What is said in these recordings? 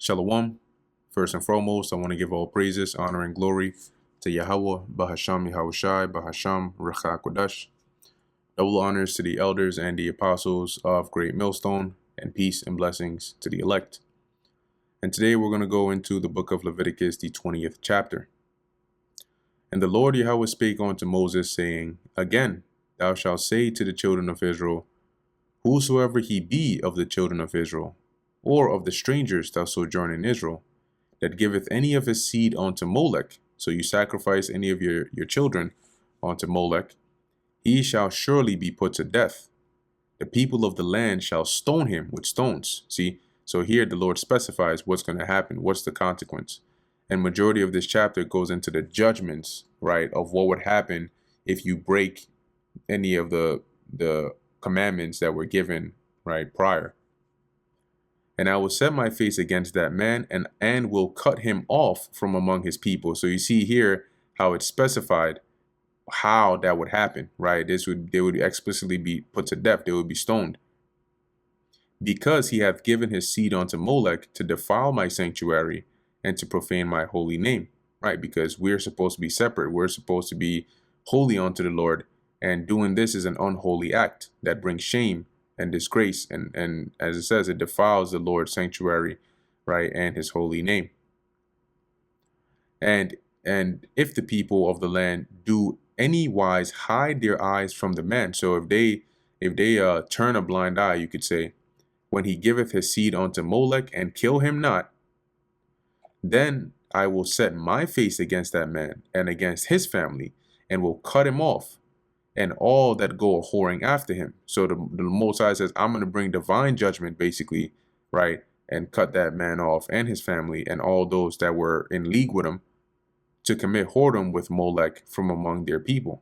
Shalom. First and foremost, I want to give all praises, honor, and glory to Yahweh, Bahasham Yahushai, Bahasham Recha Kodash. Double honors to the elders and the apostles of Great Millstone, and peace and blessings to the elect. And today we're going to go into the book of Leviticus, the 20th chapter. And the Lord Yahweh spake unto Moses, saying, Again, thou shalt say to the children of Israel, Whosoever he be of the children of Israel, or of the strangers that sojourn in Israel, that giveth any of his seed unto Molech, so you sacrifice any of your children unto Molech, he shall surely be put to death. The people of the land shall stone him with stones. See, so here the Lord specifies what's going to happen, what's the consequence. And majority of this chapter goes into the judgments, right, of what would happen if you break any of the commandments that were given, right, prior. And I will set my face against that man and will cut him off from among his people. So you see here how it's specified how that would happen, right? They would explicitly be put to death. They would be stoned. Because he hath given his seed unto Molech to defile my sanctuary and to profane my holy name, right? Because we're supposed to be separate. We're supposed to be holy unto the Lord. And doing this is an unholy act that brings shame and disgrace, and as it says, it defiles the Lord's sanctuary, right, and his holy name. And if the people of the land do any wise hide their eyes from the man, so if they turn a blind eye, you could say, when he giveth his seed unto Molech and kill him not, then I will set my face against that man and against his family, and will cut him off, and all that go a whoring after him. So the Most High says, I'm going to bring divine judgment, basically, right, and cut that man off and his family and all those that were in league with him to commit whoredom with Molech from among their people.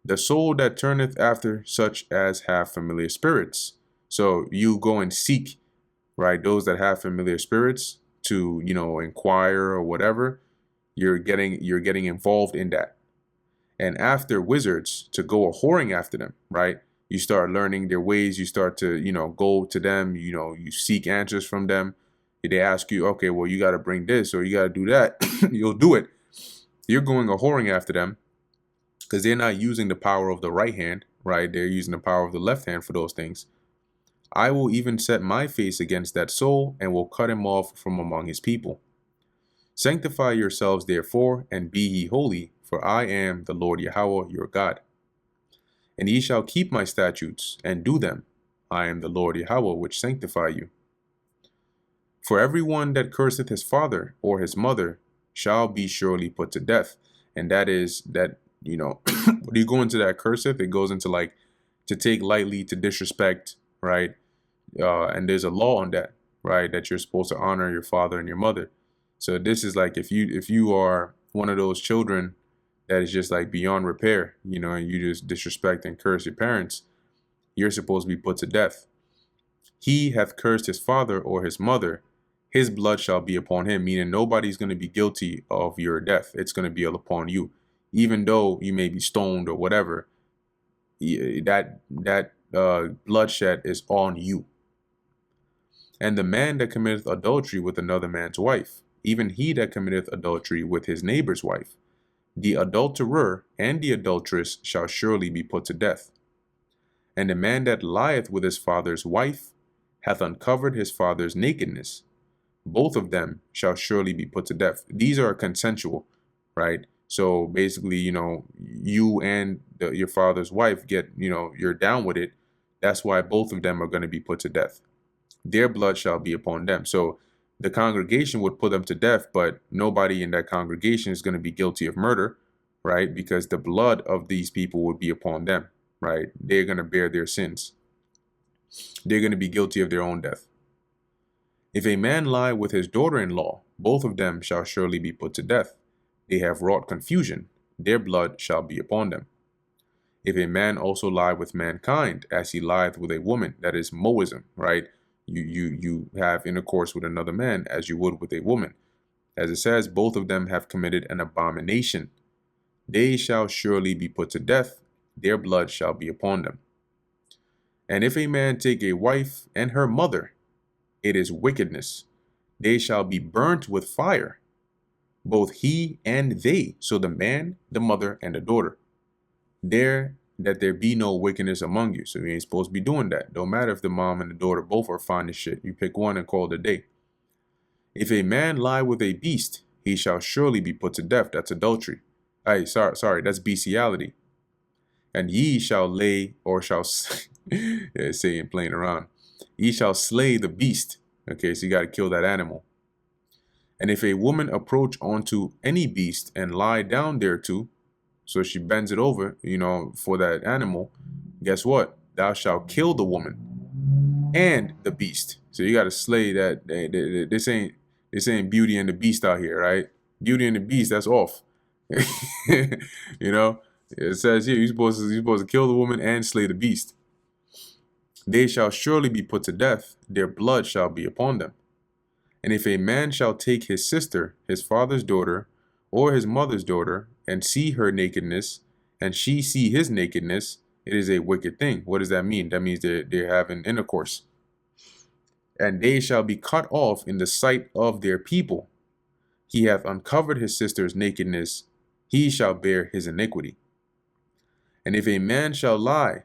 The soul that turneth after such as have familiar spirits. So you go and seek, right, those that have familiar spirits to, inquire or whatever. You're getting involved in that. And after wizards, to go a whoring after them, right? You start learning their ways. You start to, go to them, you seek answers from them. They ask you, okay, well, you got to bring this or you got to do that. You'll do it. You're going a whoring after them because they're not using the power of the right hand, right? They're using the power of the left hand for those things. I will even set my face against that soul and will cut him off from among his people. Sanctify yourselves, therefore, and be ye holy, for I am the Lord Yahweh your God. And ye shall keep my statutes and do them. I am the Lord Yahweh which sanctify you. For every one that curseth his father or his mother shall be surely put to death. And that is that, when you go into that curseth, it goes into like to take lightly, to disrespect, right? And there's a law on that, right? That you're supposed to honor your father and your mother. So this is like if you are one of those children that is just like beyond repair, and you just disrespect and curse your parents, you're supposed to be put to death. He hath cursed his father or his mother, his blood shall be upon him, meaning nobody's going to be guilty of your death. It's going to be upon you. Even though you may be stoned or whatever, that bloodshed is on you. And the man that committeth adultery with another man's wife, even he that committeth adultery with his neighbor's wife, the adulterer and the adulteress shall surely be put to death. And the man that lieth with his father's wife hath uncovered his father's nakedness. Both of them shall surely be put to death. These are consensual, right? So basically, you and your father's wife get, you're down with it. That's why both of them are going to be put to death. Their blood shall be upon them. So the congregation would put them to death, but nobody in that congregation is going to be guilty of murder, right? Because the blood of these people would be upon them, right? They're going to bear their sins. They're going to be guilty of their own death. If a man lie with his daughter-in-law, both of them shall surely be put to death. They have wrought confusion. Their blood shall be upon them. If a man also lie with mankind, as he lieth with a woman, that is Moism, right? You have intercourse with another man as you would with a woman. As it says, both of them have committed an abomination. They shall surely be put to death. Their blood shall be upon them. And if a man take a wife and her mother, it is wickedness. They shall be burnt with fire, both he and they. So the man, the mother, and the daughter. That there be no wickedness among you. So you ain't supposed to be doing that. Don't matter if the mom and the daughter both are fine as shit. You pick one and call it a day. If a man lie with a beast, he shall surely be put to death. That's adultery. Sorry, that's bestiality. And ye shall lay, or shall, yeah, saying playing around. Ye shall slay the beast. Okay, so you got to kill that animal. And if a woman approach unto any beast and lie down thereto, so she bends it over, for that animal, guess what? Thou shalt kill the woman and the beast. So you got to slay that. This ain't Beauty and the Beast out here, right? Beauty and the Beast, that's off. It says here you're supposed to kill the woman and slay the beast. They shall surely be put to death; their blood shall be upon them. And if a man shall take his sister, his father's daughter, or his mother's daughter, and see her nakedness, and she see his nakedness, it is a wicked thing. What does that mean? That means they're having intercourse. And they shall be cut off in the sight of their people. He hath uncovered his sister's nakedness, he shall bear his iniquity. And if a man shall lie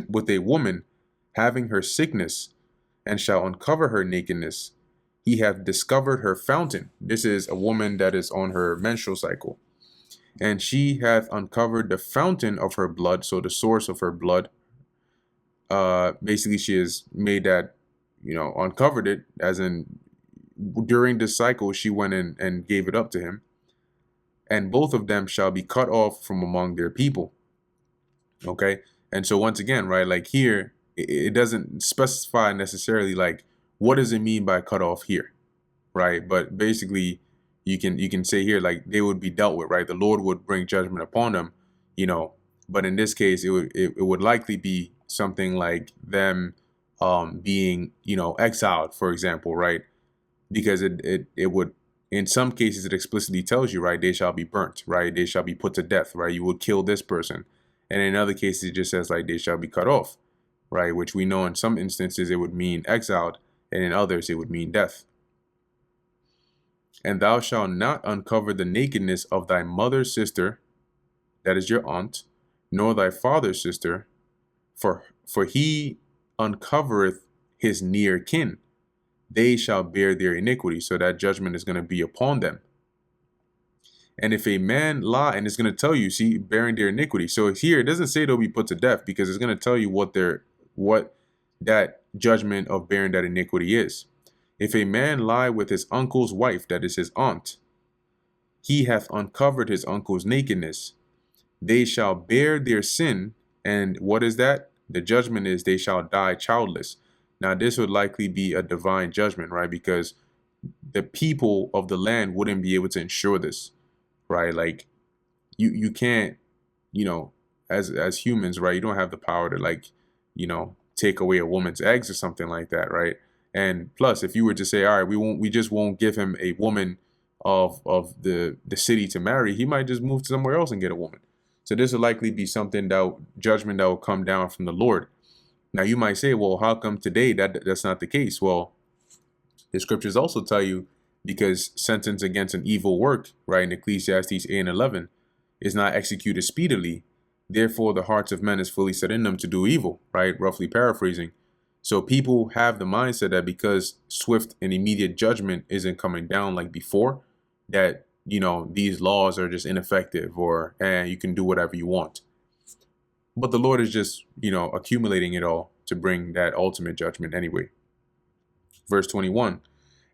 with a woman having her sickness, and shall uncover her nakedness, he hath discovered her fountain. This is a woman that is on her menstrual cycle. And she hath uncovered the fountain of her blood, so the source of her blood. Basically, she has made that, uncovered it, as in during the cycle, she went in and gave it up to him. And both of them shall be cut off from among their people. Okay. And so once again, right, like here, it doesn't specify necessarily like, what does it mean by cut off here? Right. But basically, you can say here, like, they would be dealt with, right? The Lord would bring judgment upon them, but in this case, it would likely be something like them being, exiled, for example, right? Because it would, in some cases, it explicitly tells you, right, they shall be burnt, right? They shall be put to death, right? You would kill this person. And in other cases, it just says, like, they shall be cut off, right? Which we know in some instances it would mean exiled, and in others it would mean death. And thou shalt not uncover the nakedness of thy mother's sister, that is your aunt, nor thy father's sister, for he uncovereth his near kin. They shall bear their iniquity. So that judgment is going to be upon them. And if a man lie, and it's going to tell you, see, bearing their iniquity. So here it doesn't say they'll be put to death, because it's going to tell you what that judgment of bearing that iniquity is. If a man lie with his uncle's wife, that is his aunt, he hath uncovered his uncle's nakedness. They shall bear their sin. And what is that? The judgment is they shall die childless. Now, this would likely be a divine judgment, right? Because the people of the land wouldn't be able to ensure this, right? Like, you can't, as humans, right? You don't have the power to, like, take away a woman's eggs or something like that, right? And plus, if you were to say, all right, we just won't give him a woman of the city to marry, he might just move somewhere else and get a woman. So this will likely be something judgment that will come down from the Lord. Now you might say, well, how come today that's not the case? Well, the scriptures also tell you, because sentence against an evil work, right, in Ecclesiastes 8:11, is not executed speedily. Therefore, the hearts of men is fully set in them to do evil, right? Roughly paraphrasing. So people have the mindset that because swift and immediate judgment isn't coming down like before, that, these laws are just ineffective, or you can do whatever you want. But the Lord is just, accumulating it all to bring that ultimate judgment anyway. Verse 21,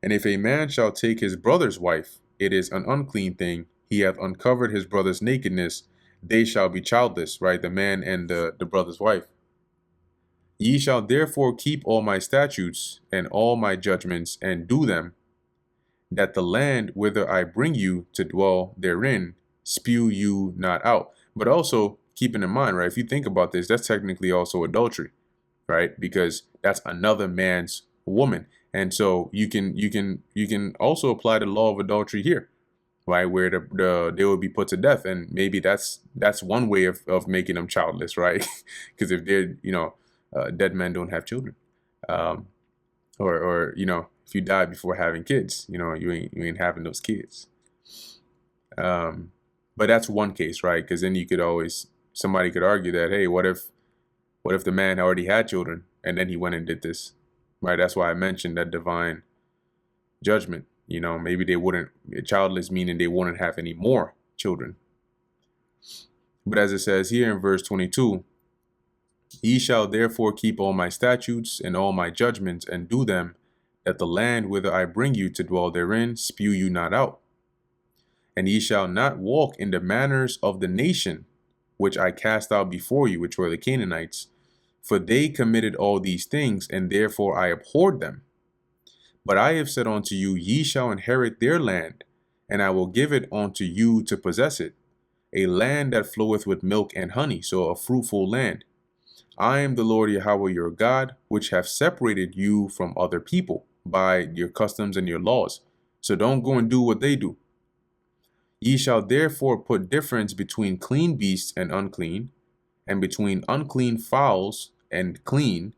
and if a man shall take his brother's wife, it is an unclean thing. He hath uncovered his brother's nakedness. They shall be childless, right? The man and the brother's wife. Ye shall therefore keep all my statutes and all my judgments, and do them, that the land whither I bring you to dwell therein spew you not out. But also keeping in mind, right, if you think about this, that's technically also adultery, right? Because that's another man's woman. And so you can also apply the law of adultery here, right, where they will be put to death. And maybe that's one way of making them childless, right? Because if they're, dead men don't have children. or if you die before having kids, you ain't having those kids. But that's one case, right? Because then somebody could argue that, hey, what if the man already had children and then he went and did this, right? That's why I mentioned that divine judgment. Maybe they wouldn't, childless meaning they wouldn't have any more children. But as it says here in verse 22, ye shall therefore keep all my statutes and all my judgments and do them, that the land whither I bring you to dwell therein spew you not out. And ye shall not walk in the manners of the nation which I cast out before you, which were the Canaanites, for they committed all these things, and therefore I abhorred them. But I have said unto you, ye shall inherit their land, and I will give it unto you to possess it, a land that floweth with milk and honey, so a fruitful land. I am the Lord Yahweh your God, which have separated you from other people by your customs and your laws. So don't go and do what they do. Ye shall therefore put difference between clean beasts and unclean, and between unclean fowls and clean,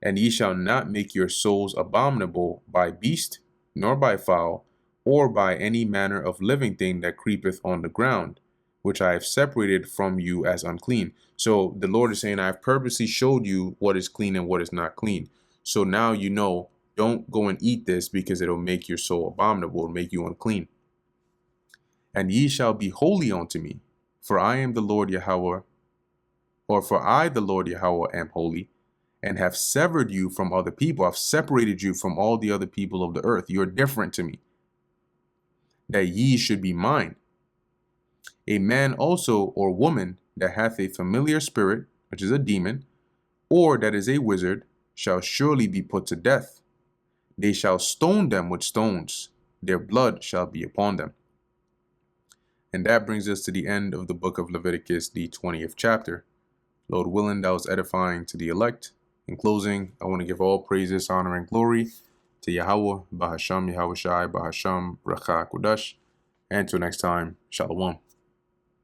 and ye shall not make your souls abominable by beast, nor by fowl, or by any manner of living thing that creepeth on the ground, which I have separated from you as unclean. So the Lord is saying, I have purposely showed you what is clean and what is not clean. So now don't go and eat this, because it'll make your soul abominable, it'll make you unclean. And ye shall be holy unto me, for I am the Lord Yahweh, or for I, the Lord Yahweh, am holy, and have severed you from other people. I've separated you from all the other people of the earth. You're different to me, that ye should be mine. A man also or woman that hath a familiar spirit, which is a demon, or that is a wizard, shall surely be put to death. They shall stone them with stones. Their blood shall be upon them. And that brings us to the end of the book of Leviticus, the 20th chapter. Lord willing, that was edifying to the elect. In closing, I want to give all praises, honor, and glory to Yahweh, Bahasham, Yahweh Shai, Bahasham, Bracha, Kodash. And until next time, Shalom.